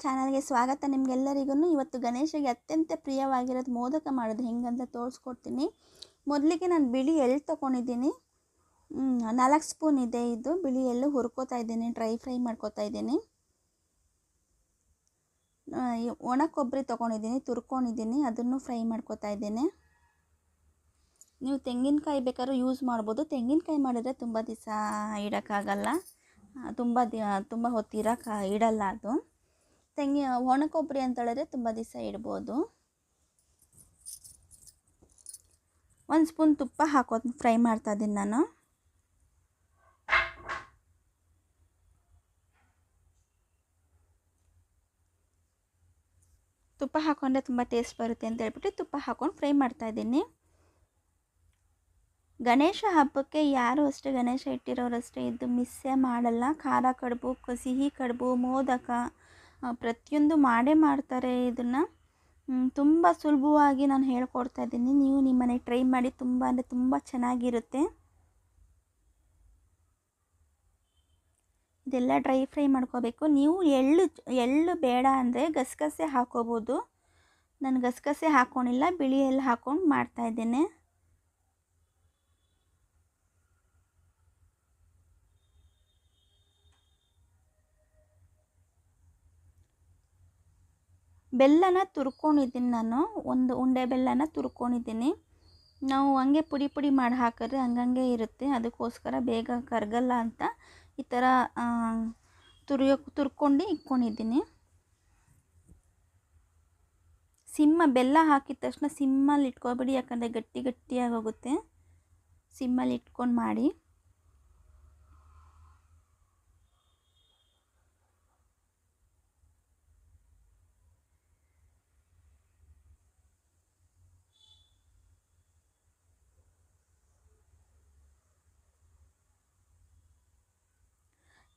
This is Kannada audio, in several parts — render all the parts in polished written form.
ಚಾನಲ್ಗೆ ಸ್ವಾಗತ. ನಿಮಗೆಲ್ಲರಿಗೂ ಇವತ್ತು ಗಣೇಶಗೆ ಅತ್ಯಂತ ಪ್ರಿಯವಾಗಿರೋದು ಮೋದಕ ಮಾಡೋದು ಹೆಂಗಂತ ತೋರಿಸ್ಕೊಡ್ತೀನಿ. ಮೊದಲಿಗೆ ನಾನು ಬಿಳಿ ಎಳ್ಳು ತೊಗೊಂಡಿದ್ದೀನಿ. 4 ಸ್ಪೂನ್ ಇದೆ. ಇದು ಬಿಳಿ ಎಳ್ಳು ಹುರ್ಕೋತಾ ಇದ್ದೀನಿ, ಡ್ರೈ ಫ್ರೈ ಮಾಡ್ಕೋತಾ ಇದ್ದೀನಿ. ಒಣ ಕೊಬ್ಬರಿ ತೊಗೊಂಡಿದ್ದೀನಿ, ತುರ್ಕೊಂಡಿದ್ದೀನಿ, ಅದನ್ನು ಫ್ರೈ ಮಾಡ್ಕೋತಾ ಇದ್ದೀನಿ. ನೀವು ತೆಂಗಿನಕಾಯಿ ಬೇಕಾದ್ರೂ ಯೂಸ್ ಮಾಡ್ಬೋದು. ತೆಂಗಿನಕಾಯಿ ಮಾಡಿದ್ರೆ ತುಂಬ ದಿವಸ ಇಡೋಕ್ಕಾಗಲ್ಲ, ತುಂಬ ಹೊತ್ತು ಇಡಲ್ಲ ಅದು. ಒಣ ಕೊಬ್ಬರಿ ಅಂತ ಹೇಳಿದ್ರೆ ತುಂಬ ದಿವಸ ಇಡ್ಬೋದು. 1 ಸ್ಪೂನ್ ತುಪ್ಪ ಹಾಕೋದು ಫ್ರೈ ಮಾಡ್ತಾ ಇದ್ದೀನಿ ನಾನು. ತುಪ್ಪ ಹಾಕೊಂಡ್ರೆ ತುಂಬ ಟೇಸ್ಟ್ ಬರುತ್ತೆ ಅಂತ ಹೇಳ್ಬಿಟ್ಟು ತುಪ್ಪ ಹಾಕೊಂಡು ಫ್ರೈ ಮಾಡ್ತಾ ಇದ್ದೀನಿ. ಗಣೇಶ ಹಬ್ಬಕ್ಕೆ ಯಾರು ಅಷ್ಟೇ, ಗಣೇಶ ಇಟ್ಟಿರೋರಷ್ಟೇ ಇದು ಮಿಸ್ಸೇ ಮಾಡಲ್ಲ. ಖಾರ ಕಡುಬು, ಸಿಹಿ ಕಡುಬು, ಮೋದಕ ಪ್ರತಿಯೊಂದು ಮಾಡೇ ಮಾಡ್ತಾರೆ. ಇದನ್ನು ತುಂಬ ಸುಲಭವಾಗಿ ನಾನು ಹೇಳ್ಕೊಡ್ತಾ ಇದ್ದೀನಿ. ನೀವು ನಿಮ್ಮನೆಗೆ ಟ್ರೈ ಮಾಡಿ, ತುಂಬ ಅಂದರೆ ತುಂಬ ಚೆನ್ನಾಗಿರುತ್ತೆ. ಇದೆಲ್ಲ ಡ್ರೈ ಫ್ರೈ ಮಾಡ್ಕೋಬೇಕು. ನೀವು ಎಳ್ಳು ಬೇಡ ಅಂದರೆ ಗಸಗಸೆ ಹಾಕೋಬೋದು. ನಾನು ಗಸಗಸೆ ಹಾಕ್ಕೊಂಡಿಲ್ಲ, ಬಿಳಿ ಎಳ್ಳು ಹಾಕ್ಕೊಂಡು ಮಾಡ್ತಾಯಿದ್ದೇನೆ. ಬೆಲ್ಲನ ತುರ್ಕೊಂಡಿದ್ದೀನಿ ನಾನು, 1 ಉಂಡೆ ಬೆಲ್ಲನ ತುರ್ಕೊಂಡಿದ್ದೀನಿ. ನಾವು ಹಂಗೆ ಪುಡಿ ಮಾಡಿ ಹಾಕಿದ್ರೆ ಹಂಗಂಗೆ ಇರುತ್ತೆ, ಅದಕ್ಕೋಸ್ಕರ ಬೇಗ ಕರಗಲ್ಲ ಅಂತ ಈ ಥರ ತುರ್ಕೊಂಡು ಇಟ್ಕೊಂಡಿದ್ದೀನಿ. ಬೆಲ್ಲ ಹಾಕಿದ ತಕ್ಷಣ ಸಿಮ್ಮಲ್ಲಿ ಇಟ್ಕೊಬೇಡಿ, ಯಾಕಂದರೆ ಗಟ್ಟಿಯಾಗಿ ಹೋಗುತ್ತೆ. ಸಿಮ್ಮಲ್ಲಿ ಇಟ್ಕೊಂಡು ಮಾಡಿ.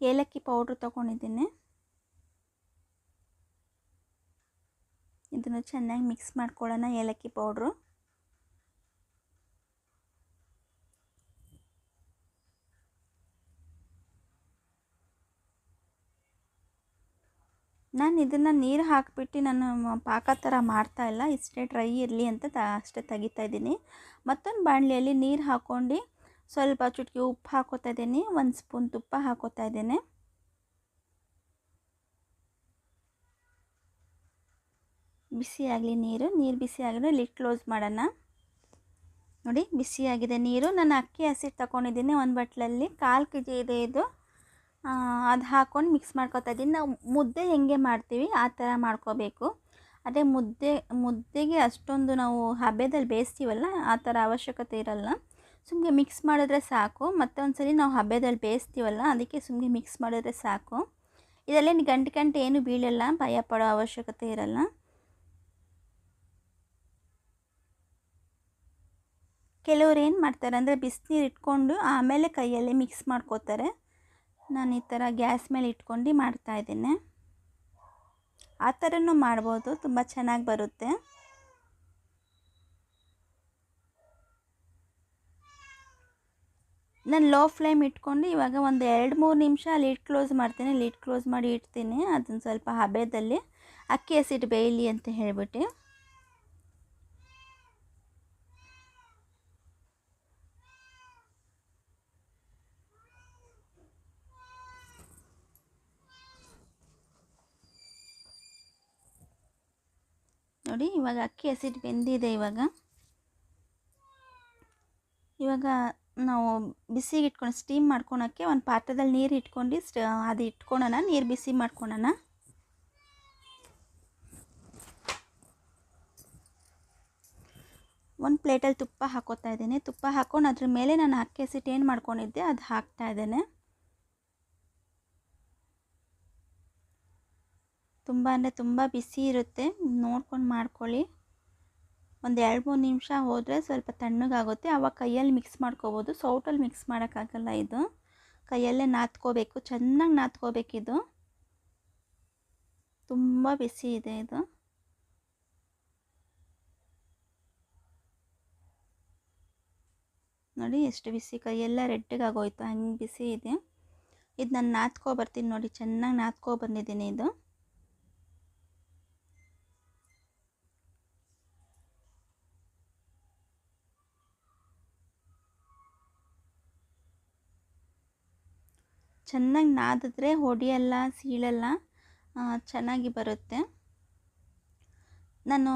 ಏಲಕ್ಕಿ ಪೌಡ್ರ್ ತೊಗೊಂಡಿದ್ದೀನಿ. ಇದನ್ನು ಚೆನ್ನಾಗಿ ಮಿಕ್ಸ್ ಮಾಡ್ಕೊಳ್ಳೋಣ. ಏಲಕ್ಕಿ ಪೌಡ್ರು ನಾನು ಇದನ್ನು ನೀರು ಹಾಕಿಬಿಟ್ಟು ನಾನು ಪಾಕ ಥರ ಮಾಡ್ತಾಯಿಲ್ಲ, ಇಷ್ಟೇ ಡ್ರೈ ಇರಲಿ ಅಂತ ಅಷ್ಟೇ ತೆಗಿತಾ ಇದ್ದೀನಿ. ಮತ್ತೊಂದು ಬಾಣಲೆಯಲ್ಲಿ ನೀರು ಹಾಕ್ಕೊಂಡು ಸ್ವಲ್ಪ ಚುಟ್ಕಿ ಉಪ್ಪು ಹಾಕೋತಾ ಇದ್ದೀನಿ, 1 ಸ್ಪೂನ್ ತುಪ್ಪ ಹಾಕೋತಾ ಇದ್ದೇನೆ. ಬಿಸಿಯಾಗಲಿ ನೀರು ಬಿಸಿ ಆಗಿದ್ರೆ ಲಿಡ್ ಕ್ಲೋಸ್ ಮಾಡೋಣ. ನೋಡಿ ಬಿಸಿಯಾಗಿದೆ ನೀರು. ನಾನು ಅಕ್ಕಿ ಹಸಿಟ್ಟು ತಗೊಂಡಿದ್ದೀನಿ 1 ಬಟ್ಲಲ್ಲಿ, 1/4 kg ಇದೆ ಇದು. ಅದು ಹಾಕ್ಕೊಂಡು ಮಿಕ್ಸ್ ಮಾಡ್ಕೊತಾ ಇದ್ದೀನಿ. ನಾವು ಮುದ್ದೆ ಹೆಂಗೆ ಮಾಡ್ತೀವಿ ಆ ಥರ ಮಾಡ್ಕೋಬೇಕು. ಅದೇ ಮುದ್ದೆಗೆ ಅಷ್ಟೊಂದು ನಾವು ಹಬೆದಲ್ಲಿ ಬೇಯಿಸ್ತೀವಲ್ಲ, ಆ ಥರ ಅವಶ್ಯಕತೆ ಇರಲ್ಲ. ಸುಮ್ಮನೆ ಮಿಕ್ಸ್ ಮಾಡಿದ್ರೆ ಸಾಕು. ಮತ್ತೊಂದು ನಾವು ಹಬೆದಲ್ಲಿ ಬೇಯಿಸ್ತೀವಲ್ಲ, ಅದಕ್ಕೆ ಸುಮ್ಮನೆ ಮಿಕ್ಸ್ ಮಾಡಿದ್ರೆ ಸಾಕು. ಇದರಲ್ಲಿ ಗಂಟು ಏನು ಬೀಳಲ್ಲ, ಭಯ ಪಡೋ ಅವಶ್ಯಕತೆ ಇರಲ್ಲ. ಕೆಲವ್ರು ಏನು ಮಾಡ್ತಾರೆ ಅಂದರೆ ಬಿಸಿನೀರು ಇಟ್ಕೊಂಡು ಆಮೇಲೆ ಕೈಯಲ್ಲಿ ಮಿಕ್ಸ್ ಮಾಡ್ಕೋತಾರೆ. ನಾನು ಈ ಥರ ಗ್ಯಾಸ್ ಮೇಲೆ ಇಟ್ಕೊಂಡು ಮಾಡ್ತಾಯಿದ್ದೇನೆ. ಆ ಥರನೂ ಮಾಡ್ಬೋದು, ತುಂಬ ಚೆನ್ನಾಗಿ ಬರುತ್ತೆ. ನಾನು ಲೋ ಫ್ಲೇಮ್ ಇಟ್ಕೊಂಡು ಇವಾಗ ಒಂದು 2-3 ನಿಮಿಷ ಲಿಡ್ ಕ್ಲೋಸ್ ಮಾಡ್ತೀನಿ. ಲಿಡ್ ಕ್ಲೋಸ್ ಮಾಡಿ ಇಡ್ತೀನಿ, ಅದನ್ನು ಸ್ವಲ್ಪ ಹಬೆದಲ್ಲಿ ಅಕ್ಕಿ ಹಸಿಟ್ಟು ಬೇಯಲಿ ಅಂತ ಹೇಳ್ಬಿಟ್ಟು. ನೋಡಿ ಇವಾಗ ಅಕ್ಕಿ ಹಸಿಟ್ಟು ಬೆಂದಿದೆ. ಇವಾಗ ನಾವು ಬಿಸಿಗೆ ಇಟ್ಕೊಂಡು ಸ್ಟೀಮ್ ಮಾಡ್ಕೊಳಕ್ಕೆ ಒಂದು ಪಾತ್ರದಲ್ಲಿ ನೀರು ಇಟ್ಕೊಂಡು ಅದು ಇಟ್ಕೊಳ್ಳೋಣ. ನೀರು ಬಿಸಿ ಮಾಡ್ಕೊಳ್ಳೋಣ. ಒಂದು ಪ್ಲೇಟಲ್ಲಿ ತುಪ್ಪ ಹಾಕೋತಾ ಇದ್ದೀನಿ. ತುಪ್ಪ ಹಾಕ್ಕೊಂಡು ಅದ್ರ ಮೇಲೆ ನಾನು ಅಕ್ಕಿ ಹಸಿಟ್ಟು ಏನು ಮಾಡ್ಕೊಂಡಿದ್ದೆ ಅದು ಹಾಕ್ತಾ ಇದ್ದೇನೆ. ತುಂಬ ಅಂದರೆ ತುಂಬ ಬಿಸಿ ಇರುತ್ತೆ, ನೋಡ್ಕೊಂಡು ಮಾಡ್ಕೊಳ್ಳಿ. ಒಂದು 2-3 ನಿಮಿಷ ಹೋದರೆ ಸ್ವಲ್ಪ ತಣ್ಣಗಾಗುತ್ತೆ, ಆವಾಗ ಕೈಯಲ್ಲಿ ಮಿಕ್ಸ್ ಮಾಡ್ಕೋಬೋದು. ಸೌಟಲ್ಲಿ ಮಿಕ್ಸ್ ಮಾಡೋಕ್ಕಾಗಲ್ಲ, ಇದು ಕೈಯಲ್ಲೇ ನಾದ್ಕೋಬೇಕು, ಚೆನ್ನಾಗಿ ನಾದ್ಕೋಬೇಕಿದು. ತುಂಬ ಬಿಸಿ ಇದೆ ಇದು. ನೋಡಿ ಎಷ್ಟು ಬಿಸಿ, ಕೈಯೆಲ್ಲ ರೆಡ್ಡಗಾಗೋಯ್ತು, ಹಂಗೆ ಬಿಸಿ ಇದೆ. ಇದು ನಾನು ನಾದ್ಕೊ ಬರ್ತೀನಿ ನೋಡಿ, ಚೆನ್ನಾಗಿ ನಾದ್ಕೊ ಬಂದಿದ್ದೀನಿ ಇದು. ಚೆನ್ನಾಗಿ ನಾದಿದ್ರೆ ಹೊಡೆಯಲ್ಲ, ಸೀಳಲ್ಲ, ಚೆನ್ನಾಗಿ ಬರುತ್ತೆ. ನಾನು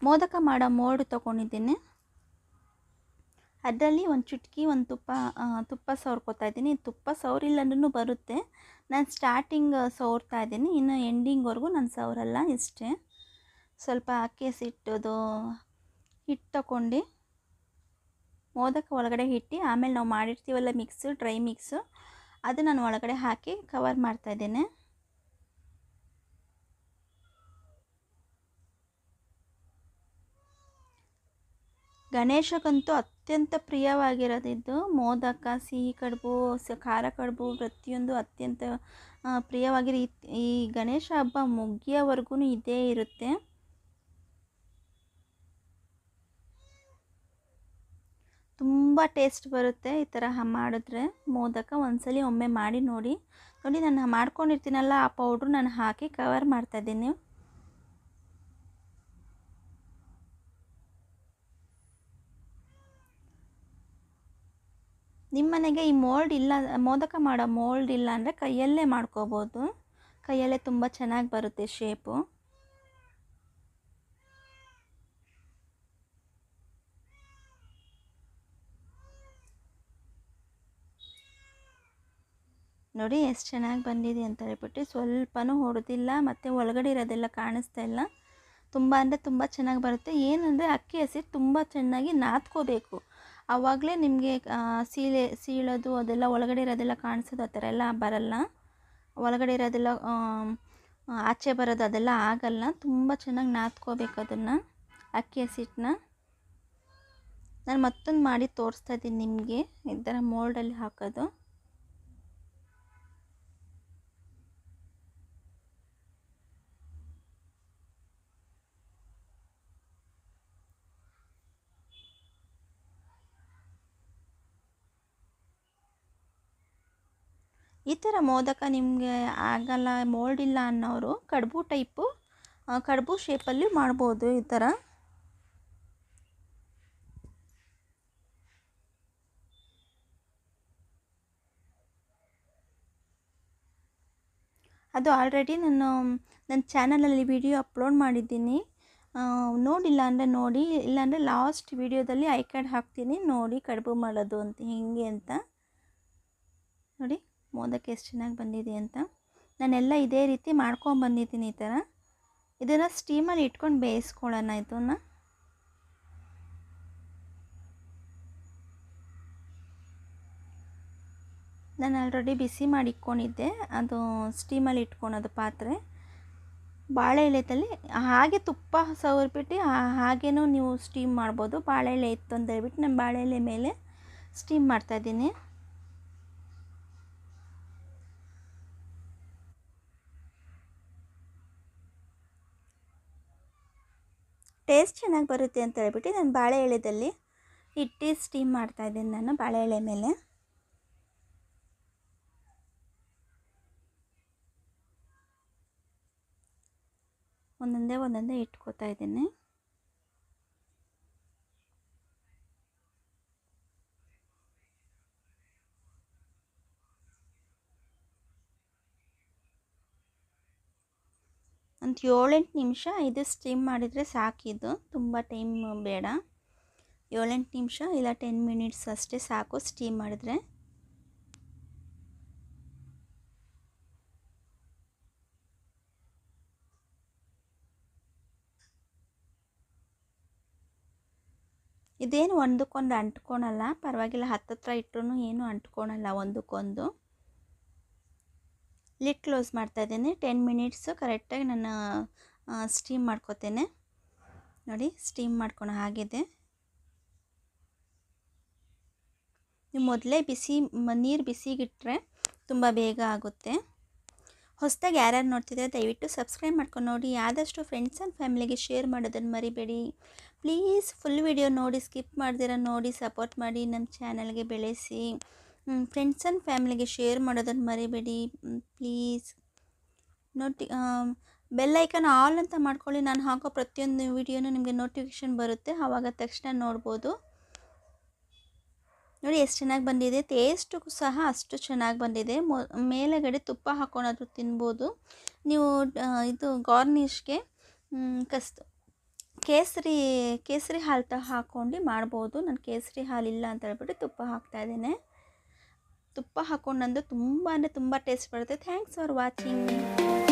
ಮೋದಕ ಮಾಡೋ ಮೋಲ್ಡ್ ತೊಗೊಂಡಿದ್ದೀನಿ. ಅದರಲ್ಲಿ ಒಂದು ಚುಟುಕಿ ತುಪ್ಪ ಸವರ್ಕೋತಾ ಇದ್ದೀನಿ. ತುಪ್ಪ ಸವರಿಲ್ಲಂದ್ರೂ ಬರುತ್ತೆ. ನಾನು ಸ್ಟಾರ್ಟಿಂಗ್ ಸವರ್ತಾ ಇದ್ದೀನಿ, ಇನ್ನು ಎಂಡಿಂಗ್ವರೆಗೂ ನಾನು ಸವರಲ್ಲ. ಇಷ್ಟೇ. ಸ್ವಲ್ಪ ಅಕ್ಕಿ ಹಸಿಟ್ಟದು ಹಿಟ್ಟು ತಗೊಂಡು ಮೋದಕ ಒಳಗಡೆ ಇಟ್ಟು, ಆಮೇಲೆ ನಾವು ಮಾಡಿರ್ತೀವಲ್ಲ ಡ್ರೈ ಮಿಕ್ಸು, ಅದು ನಾನು ಒಳಗಡೆ ಹಾಕಿ ಕವರ್ ಮಾಡ್ತಾಯಿದ್ದೇನೆ. ಗಣೇಶಕ್ಕಂತೂ ಅತ್ಯಂತ ಪ್ರಿಯವಾಗಿರೋದಿದ್ದು ಮೋದಕ, ಸಿಹಿ ಕಡುಬು, ಖಾರ ಕಡುಬು, ಪ್ರತಿಯೊಂದು ಅತ್ಯಂತ ಪ್ರಿಯವಾಗಿರೋ ಈ ಗಣೇಶ ಹಬ್ಬ ಮುಗಿಯೋವರೆಗೂ ಇದೇ ಇರುತ್ತೆ. ತುಂಬ ಟೇಸ್ಟ್ ಬರುತ್ತೆ ಈ ಥರ ಮಾಡಿದ್ರೆ ಮೋದಕ. ಒಮ್ಮೆ ಮಾಡಿ ನೋಡಿ. ನಾನು ಮಾಡ್ಕೊಂಡಿರ್ತೀನಲ್ಲ, ಆ ಪೌಡ್ರು ನಾನು ಹಾಕಿ ಕವರ್ ಮಾಡ್ತಾಯಿದ್ದೀನಿ. ನಿಮ್ಮ ಮನೆಗೆ ಈ ಮೋಲ್ಡ್ ಇಲ್ಲ, ಮೋದಕ ಮಾಡೋ ಮೋಲ್ಡ್ ಇಲ್ಲ ಅಂದರೆ ಕೈಯಲ್ಲೇ ಮಾಡ್ಕೋಬೋದು. ಕೈಯಲ್ಲೇ ತುಂಬ ಚೆನ್ನಾಗಿ ಬರುತ್ತೆ ಶೇಪು. ನೋಡಿ ಎಷ್ಟು ಚೆನ್ನಾಗಿ ಬಂದಿದೆ ಅಂತ ಹೇಳ್ಬಿಟ್ಟು. ಸ್ವಲ್ಪನೂ ಹೊಡೆದಿಲ್ಲ, ಮತ್ತು ಒಳಗಡೆ ಇರೋದೆಲ್ಲ ಕಾಣಿಸ್ತಾ ಇಲ್ಲ. ತುಂಬ ಅಂದರೆ ತುಂಬ ಚೆನ್ನಾಗಿ ಬರುತ್ತೆ. ಏನಂದರೆ ಅಕ್ಕಿ ಹಸಿಟ್ಟು ತುಂಬ ಚೆನ್ನಾಗಿ ನಾದ್ಕೋಬೇಕು. ಆವಾಗಲೇ ನಿಮಗೆ ಸೀಳೋದು ಅದೆಲ್ಲ ಒಳಗಡೆ ಇರೋದೆಲ್ಲ ಕಾಣಿಸೋದು ಆ ಥರ ಎಲ್ಲ ಬರಲ್ಲ. ಒಳಗಡೆ ಇರೋದೆಲ್ಲ ಆಚೆ ಬರೋದು ಅದೆಲ್ಲ ಆಗಲ್ಲ. ತುಂಬ ಚೆನ್ನಾಗಿ ನಾದ್ಕೋಬೇಕು ಅದನ್ನು, ಅಕ್ಕಿ ಹಸಿಟ್ಟನ್ನ. ನಾನು ಮತ್ತೊಂದು ಮಾಡಿ ತೋರಿಸ್ತಾ ಇದ್ದೀನಿ ನಿಮಗೆ, ಈ ಥರ ಮೋಲ್ಡಲ್ಲಿ ಹಾಕೋದು. ಈ ಥರ ಮೋದಕ ನಿಮಗೆ ಆಗಲ್ಲ, ಮೋಲ್ಡ್ ಇಲ್ಲ ಅನ್ನೋರು ಕಡುಬು ಟೈಪು, ಕಡುಬು ಶೇಪಲ್ಲಿ ಮಾಡ್ಬೋದು ಈ ಥರ. ಅದು ಆಲ್ರೆಡಿ ನನ್ನ ಚಾನಲಲ್ಲಿ ವಿಡಿಯೋ ಅಪ್ಲೋಡ್ ಮಾಡಿದ್ದೀನಿ. ನೋಡಿಲ್ಲ ಅಂದರೆ ನೋಡಿ, ಇಲ್ಲಾಂದರೆ ಲಾಸ್ಟ್ ವಿಡಿಯೋದಲ್ಲಿ ಐ ಕಾರ್ಡ್ ಹಾಕ್ತೀನಿ, ನೋಡಿ ಕಡುಬು ಮಾಡೋದು ಅಂತ ಹೇಗೆ ಅಂತ. ನೋಡಿ ಮೋದಕ ಎಷ್ಟು ಚೆನ್ನಾಗಿ ಬಂದಿದೆ ಅಂತ. ನಾನೆಲ್ಲ ಇದೇ ರೀತಿ ಮಾಡ್ಕೊಂಬಂದಿದ್ದೀನಿ ಈ ಥರ. ಇದನ್ನು ಸ್ಟೀಮಲ್ಲಿ ಇಟ್ಕೊಂಡು ಬೇಯಿಸ್ಕೊಳ್ಳೋಣ. ಇದನ್ನು ನಾನು ಆಲ್ರೆಡಿ ಬಿಸಿ ಮಾಡಿ ಇಟ್ಕೊಂಡಿದ್ದೆ, ಅದು ಸ್ಟೀಮಲ್ಲಿ ಇಟ್ಕೊಳೋದು ಪಾತ್ರೆ. ಬಾಳೆ ಎಲೆದಲ್ಲಿ ಹಾಗೆ ತುಪ್ಪ ಸವರ್ಬಿಟ್ಟು ಹಾಗೇನೂ ನೀವು ಸ್ಟೀಮ್ ಮಾಡ್ಬೋದು. ಬಾಳೆ ಎಲೆ ಇತ್ತು ಅಂತ ಹೇಳ್ಬಿಟ್ಟು ನಾನು ಬಾಳೆ ಎಲೆ ಮೇಲೆ ಸ್ಟೀಮ್ ಮಾಡ್ತಾಯಿದ್ದೀನಿ. ಟೇಸ್ಟ್ ಚೆನ್ನಾಗಿ ಬರುತ್ತೆ ಅಂತ ಹೇಳ್ಬಿಟ್ಟು ನಾನು ಬಾಳೆ ಎಲೆದಲ್ಲಿ ಇಟ್ಟು ಸ್ಟೀಮ್ ಮಾಡ್ತಾಯಿದ್ದೀನಿ. ನಾನು ಬಾಳೆ ಎಲೆ ಮೇಲೆ ಒಂದೊಂದೇ ಇಟ್ಕೋತಾ ಇದ್ದೀನಿ. ಒಂದು 7-8 ನಿಮಿಷ ಇದು ಸ್ಟೀಮ್ ಮಾಡಿದರೆ ಸಾಕಿದು, ತುಂಬ ಟೈಮ್ ಬೇಡ. 7-8 ನಿಮಿಷ ಇಲ್ಲ 10 ಮಿನಿಟ್ಸ್ ಅಷ್ಟೇ ಸಾಕು ಸ್ಟೀಮ್ ಮಾಡಿದ್ರೆ. ಇದೇನು ಒಂದಕ್ಕೊಂದು ಅಂಟ್ಕೊಳಲ್ಲ, ಪರವಾಗಿಲ್ಲ. ಹತ್ತತ್ರ ಇಟ್ಟರು ಏನು ಅಂಟ್ಕೊಳಲ್ಲ ಒಂದಕ್ಕೊಂದು. ಲಿಡ್ ಕ್ಲೋಸ್ ಮಾಡ್ತಾಯಿದ್ದೇನೆ. 10 ಮಿನಿಟ್ಸು ಕರೆಕ್ಟಾಗಿ ನಾನು ಸ್ಟೀಮ್ ಮಾಡ್ಕೋತೇನೆ. ನೋಡಿ ಸ್ಟೀಮ್ ಮಾಡ್ಕೊಳೋ ಆಗಿದೆ. ನೀವು ಮೊದಲೇ ನೀರು ಬಿಸಿಗಿಟ್ಟರೆ ತುಂಬ ಬೇಗ ಆಗುತ್ತೆ. ಹೊಸದಾಗಿ ಯಾರ್ಯಾರು ನೋಡ್ತಿದ್ರೆ ದಯವಿಟ್ಟು ಸಬ್ಸ್ಕ್ರೈಬ್ ಮಾಡ್ಕೊಂಡು ನೋಡಿ. ಆದಷ್ಟು ಫ್ರೆಂಡ್ಸ್ ಆ್ಯಂಡ್ ಫ್ಯಾಮಿಲಿಗೆ ಶೇರ್ ಮಾಡೋದನ್ನು ಮರಿಬೇಡಿ ಪ್ಲೀಸ್. ಫುಲ್ ವಿಡಿಯೋ ನೋಡಿ, ಸ್ಕಿಪ್ ಮಾಡ್ದಿರ ನೋಡಿ, ಸಪೋರ್ಟ್ ಮಾಡಿ, ನಮ್ಮ ಚಾನಲ್ಗೆ ಬೆಳೆಸಿ. ಫ್ರೆಂಡ್ಸ್ ಆ್ಯಂಡ್ ಫ್ಯಾಮಿಲಿಗೆ ಶೇರ್ ಮಾಡೋದನ್ನು ಮರಿಬೇಡಿ ಪ್ಲೀಸ್. ಬೆಲ್ ಐಕನ್ ಆಲ್ ಅಂತ ಮಾಡ್ಕೊಳ್ಳಿ. ನಾನು ಹಾಕೋ ಪ್ರತಿಯೊಂದು ವಿಡಿಯೋನೂ ನಿಮಗೆ ನೋಟಿಫಿಕೇಷನ್ ಬರುತ್ತೆ, ಆವಾಗ ತಕ್ಷಣ ನೋಡ್ಬೋದು. ನೋಡಿ ಎಷ್ಟು ಚೆನ್ನಾಗಿ ಬಂದಿದೆ. ಟೇಸ್ಟು ಸಹ ಅಷ್ಟು ಚೆನ್ನಾಗಿ ಬಂದಿದೆ. ಮೇಲೆಗಡೆ ತುಪ್ಪ ಹಾಕ್ಕೊಂಡಾದ್ರೂ ತಿನ್ಬೋದು ನೀವು. ಇದು ಗಾರ್ನಿಷ್ಗೆ ಕೇಸರಿ ಹಾಲು ಹಾಕ್ಕೊಂಡು ಮಾಡ್ಬೋದು. ನಾನು ಕೇಸರಿ ಹಾಲಿಲ್ಲ ಅಂತ ಹೇಳ್ಬಿಟ್ಟು ತುಪ್ಪ ಹಾಕ್ತಾಯಿದ್ದೇನೆ. ತುಪ್ಪ ಹಾಕ್ಕೊಂಡಂದು ತುಂಬ ಅಂದರೆ ತುಂಬ ಟೇಸ್ಟ್ ಬರುತ್ತೆ. Thanks for watching.